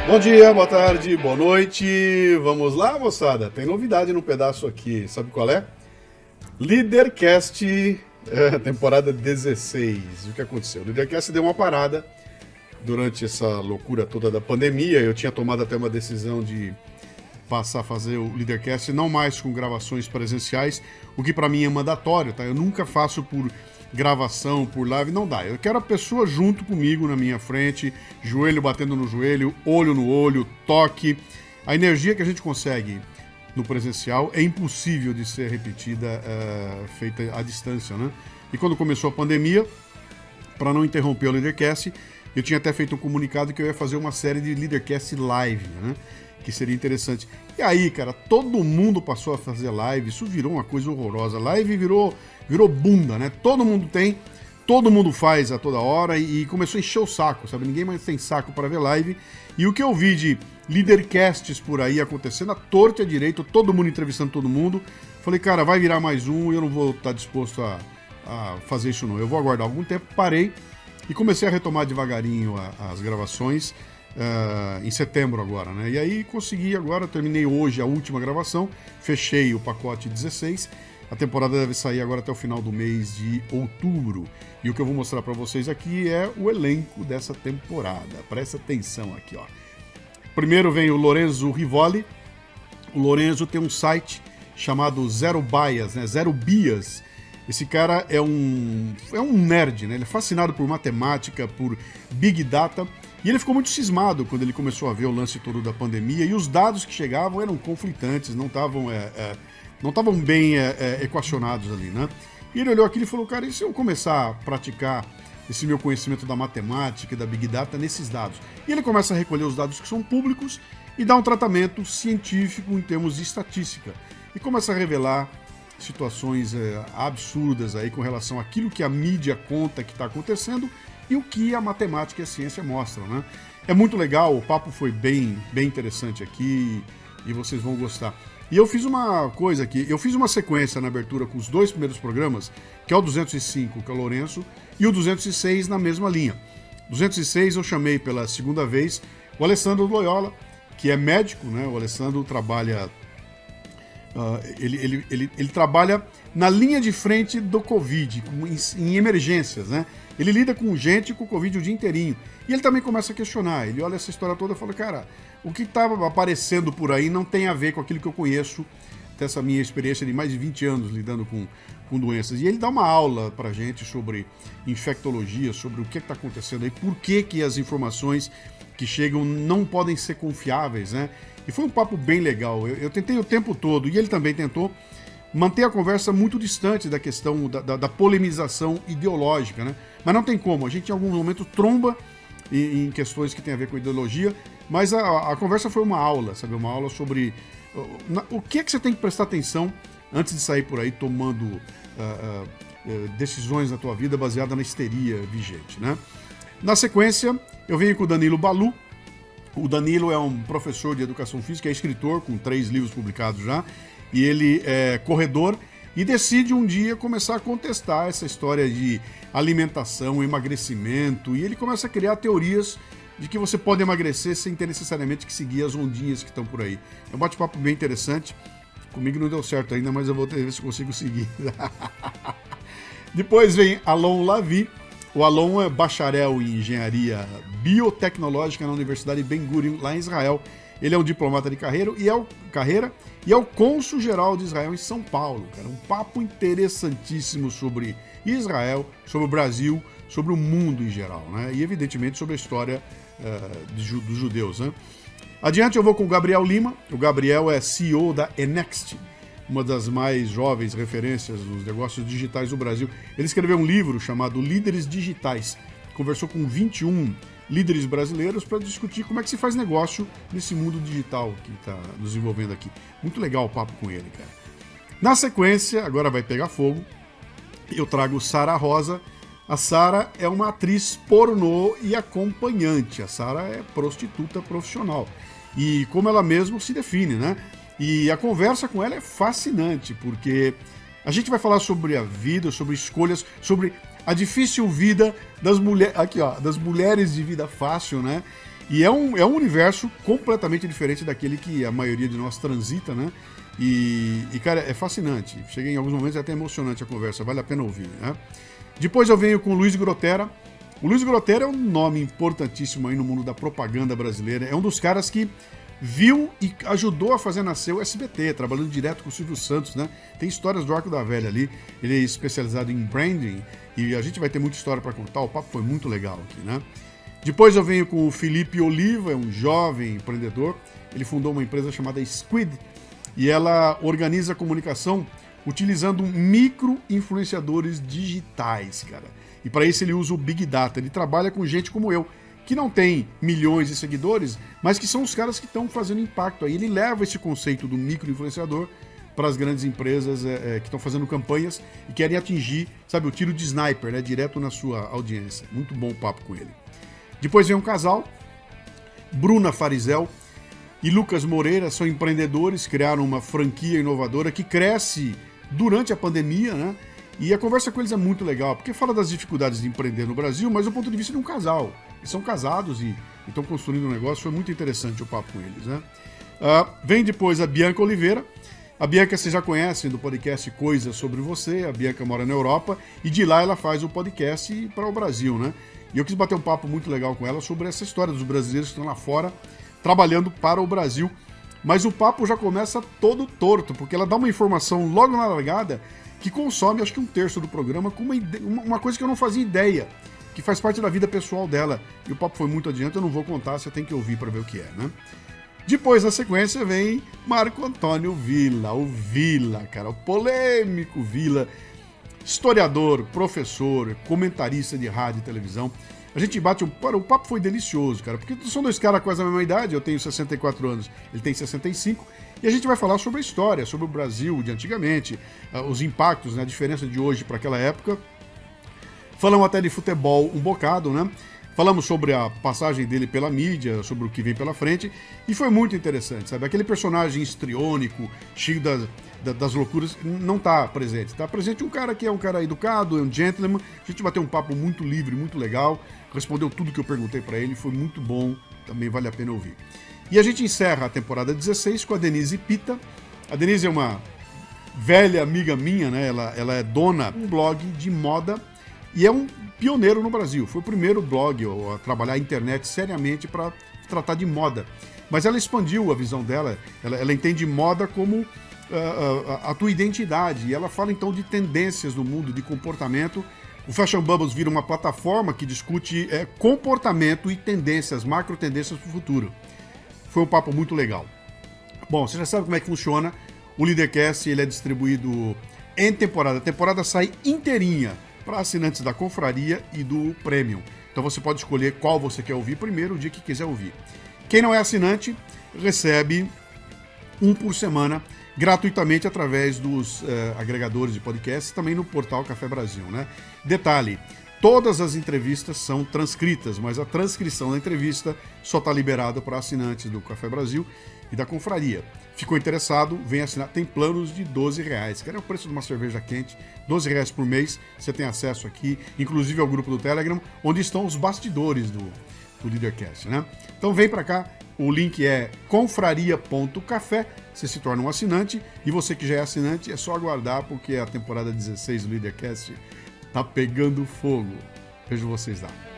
Bom dia, boa tarde, boa noite. Vamos lá, moçada. Tem novidade no pedaço aqui. Sabe qual é? Leadercast, temporada 16. O que aconteceu? O Leadercast deu uma parada durante essa loucura toda da pandemia. Eu tinha tomado até uma decisão de passar a fazer o Leadercast não mais com gravações presenciais, o que pra mim é mandatório, tá? Eu nunca faço por gravação, por live, não dá. Eu quero a pessoa junto comigo na minha frente, joelho batendo no joelho, olho no olho, toque. A energia que a gente consegue no presencial é impossível de ser repetida, feita à distância, né? E quando começou a pandemia, para não interromper o Leadercast, eu tinha até feito um comunicado que eu ia fazer uma série de Leadercast live, né? Que seria interessante. E aí, cara, todo mundo passou a fazer live, isso virou uma coisa horrorosa. Live virou bunda, né? Todo mundo tem, todo mundo faz a toda hora e começou a encher o saco, sabe? Ninguém mais tem saco para ver live. E o que eu vi de Leadercasts por aí acontecendo, à torta e à direita, todo mundo entrevistando todo mundo, falei, cara, vai virar mais um e eu não vou estar disposto a fazer isso não. Eu vou aguardar algum tempo, parei e comecei a retomar devagarinho as gravações. Em setembro agora, né? E aí consegui agora, terminei hoje a última gravação, fechei o pacote 16. A temporada deve sair agora até o final do mês de outubro. E o que eu vou mostrar para vocês aqui é o elenco dessa temporada. Presta atenção aqui, ó. Primeiro vem o Lorenzo Rivoli. O Lorenzo tem um site chamado Zero Bias, né? Zero Bias. Esse cara é um nerd, né? Ele é fascinado por matemática, por Big Data. E ele ficou muito cismado quando ele começou a ver o lance todo da pandemia. E os dados que chegavam eram conflitantes, não estavam bem equacionados ali, né? E ele olhou aquilo e falou, cara, e se eu começar a praticar esse meu conhecimento da matemática e da Big Data nesses dados? E ele começa a recolher os dados que são públicos e dá um tratamento científico em termos de estatística. E começa a revelar situações absurdas aí com relação àquilo que a mídia conta que está acontecendo e o que a matemática e a ciência mostram, né? É muito legal, o papo foi bem interessante aqui e vocês vão gostar. E eu fiz uma coisa aqui, eu fiz uma sequência na abertura com os dois primeiros programas, que é o 205, que é o Lourenço, e o 206 na mesma linha. 206 eu chamei pela segunda vez o Alessandro Loyola, que é médico, né? O Alessandro trabalha... ele trabalha na linha de frente do Covid, em emergências, né? Ele lida com gente com o Covid o dia inteirinho. E ele também começa a questionar. Ele olha essa história toda e fala, cara, o que estava aparecendo por aí não tem a ver com aquilo que eu conheço, dessa minha experiência de mais de 20 anos lidando com doenças. E ele dá uma aula pra gente sobre infectologia, sobre o que está acontecendo aí, por que as informações que chegam não podem ser confiáveis, né? E foi um papo bem legal. Eu tentei o tempo todo, e ele também tentou, manter a conversa muito distante da questão da polemização ideológica, né? Mas não tem como, a gente em algum momento tromba em questões que tem a ver com ideologia, mas a conversa foi uma aula, sabe? Uma aula sobre o que você tem que prestar atenção antes de sair por aí tomando decisões na tua vida baseada na histeria vigente, né? Na sequência, eu venho com o Danilo Balu. O Danilo é um professor de educação física, é escritor, com 3 livros publicados já, e ele é corredor e decide um dia começar a contestar essa história de alimentação, emagrecimento, e ele começa a criar teorias de que você pode emagrecer sem ter necessariamente que seguir as ondinhas que estão por aí. É um bate-papo bem interessante. Comigo não deu certo ainda, mas eu vou ver se consigo seguir. Depois vem Alon Lavi. O Alon é bacharel em engenharia biotecnológica na Universidade Ben Gurion, lá em Israel. Ele é um diplomata de carreira e é o cônsul-geral de Israel em São Paulo. Cara, um papo interessantíssimo sobre Israel, sobre o Brasil, sobre o mundo em geral, né? E evidentemente sobre a história dos judeus, né? Adiante eu vou com o Gabriel Lima. O Gabriel é CEO da Enext, uma das mais jovens referências nos negócios digitais do Brasil. Ele escreveu um livro chamado Líderes Digitais. Conversou com 21 líderes brasileiros para discutir como é que se faz negócio nesse mundo digital que está nos envolvendo aqui. Muito legal o papo com ele, cara. Na sequência, agora vai pegar fogo, eu trago Sara Rosa. A Sara é uma atriz pornô e acompanhante. A Sara é prostituta profissional. E como ela mesma se define, né? E a conversa com ela é fascinante, porque a gente vai falar sobre a vida, sobre escolhas, sobre a difícil vida das mulheres, aqui ó, das mulheres de vida fácil, né? E é um universo completamente diferente daquele que a maioria de nós transita, né? E cara, é fascinante. Chega em alguns momentos é até emocionante a conversa, vale a pena ouvir, né? Depois eu venho com o Luiz Grotera. O Luiz Grotera é um nome importantíssimo aí no mundo da propaganda brasileira. É um dos caras que viu e ajudou a fazer nascer o SBT, trabalhando direto com o Silvio Santos, né? Tem histórias do Arco da Velha ali. Ele é especializado em branding e a gente vai ter muita história para contar. O papo foi muito legal aqui, né? Depois eu venho com o Felipe Oliva, é um jovem empreendedor. Ele fundou uma empresa chamada Squid e ela organiza a comunicação utilizando micro-influenciadores digitais, cara. E para isso ele usa o Big Data. Ele trabalha com gente como eu, que não tem milhões de seguidores, mas que são os caras que estão fazendo impacto. Aí ele leva esse conceito do micro-influenciador para as grandes empresas que estão fazendo campanhas e querem atingir, sabe, o tiro de sniper, né, direto na sua audiência. Muito bom o papo com ele. Depois vem um casal, Bruna Farizel e Lucas Moreira, são empreendedores, criaram uma franquia inovadora que cresce durante a pandemia, né? E a conversa com eles é muito legal, porque fala das dificuldades de empreender no Brasil, mas do ponto de vista de um casal. Eles são casados e estão construindo um negócio, foi muito interessante o papo com eles, né? Vem depois a Bianca Oliveira. A Bianca vocês já conhecem do podcast Coisas Sobre Você, a Bianca mora na Europa e de lá ela faz o podcast para o Brasil, né? E eu quis bater um papo muito legal com ela sobre essa história dos brasileiros que estão lá fora trabalhando para o Brasil. Mas o papo já começa todo torto, porque ela dá uma informação logo na largada que consome, acho que 1/3 do programa, com uma coisa que eu não fazia ideia, que faz parte da vida pessoal dela. E o papo foi muito adiante, eu não vou contar, você tem que ouvir para ver o que é, né? Depois, na sequência, vem Marco Antônio Villa, o Villa, cara, o polêmico Villa, historiador, professor, comentarista de rádio e televisão. A gente bate o papo foi delicioso, cara, porque são dois caras quase da mesma idade, eu tenho 64 anos, ele tem 65, e a gente vai falar sobre a história, sobre o Brasil de antigamente, os impactos, né, a diferença de hoje para aquela época. Falamos até de futebol um bocado, né? Falamos sobre a passagem dele pela mídia, sobre o que vem pela frente, e foi muito interessante, sabe? Aquele personagem histriônico, cheio das loucuras, não está presente. Está presente um cara que é um cara educado, é um gentleman. A gente bateu um papo muito livre, muito legal, respondeu tudo que eu perguntei para ele, foi muito bom, também vale a pena ouvir. E a gente encerra a temporada 16 com a Denise Pita. A Denise é uma velha amiga minha, né? Ela é dona de um blog de moda e é um pioneiro no Brasil. Foi o primeiro blog a trabalhar a internet seriamente para tratar de moda. Mas ela expandiu a visão dela, ela entende moda como a tua identidade. E ela fala então de tendências no mundo, de comportamento. O Fashion Bubbles vira uma plataforma que discute comportamento e tendências, macro tendências para o futuro. Foi um papo muito legal. Bom, você já sabe como é que funciona. O Leadercast ele é distribuído em temporada. A temporada sai inteirinha para assinantes da Confraria e do Premium. Então você pode escolher qual você quer ouvir primeiro, o dia que quiser ouvir. Quem não é assinante recebe um por semana gratuitamente através dos agregadores de podcasts, também no portal Café Brasil, né? Detalhe, todas as entrevistas são transcritas, mas a transcrição da entrevista só está liberada para assinantes do Café Brasil e da Confraria. Ficou interessado? Vem assinar. Tem planos de R$12, que é o preço de uma cerveja quente, R$12 por mês. Você tem acesso aqui, inclusive ao grupo do Telegram, onde estão os bastidores do Leadercast, né? Então vem para cá, o link é confraria.café, você se torna um assinante, e você que já é assinante é só aguardar, porque a temporada 16 do Leadercast tá pegando fogo. Vejo vocês lá.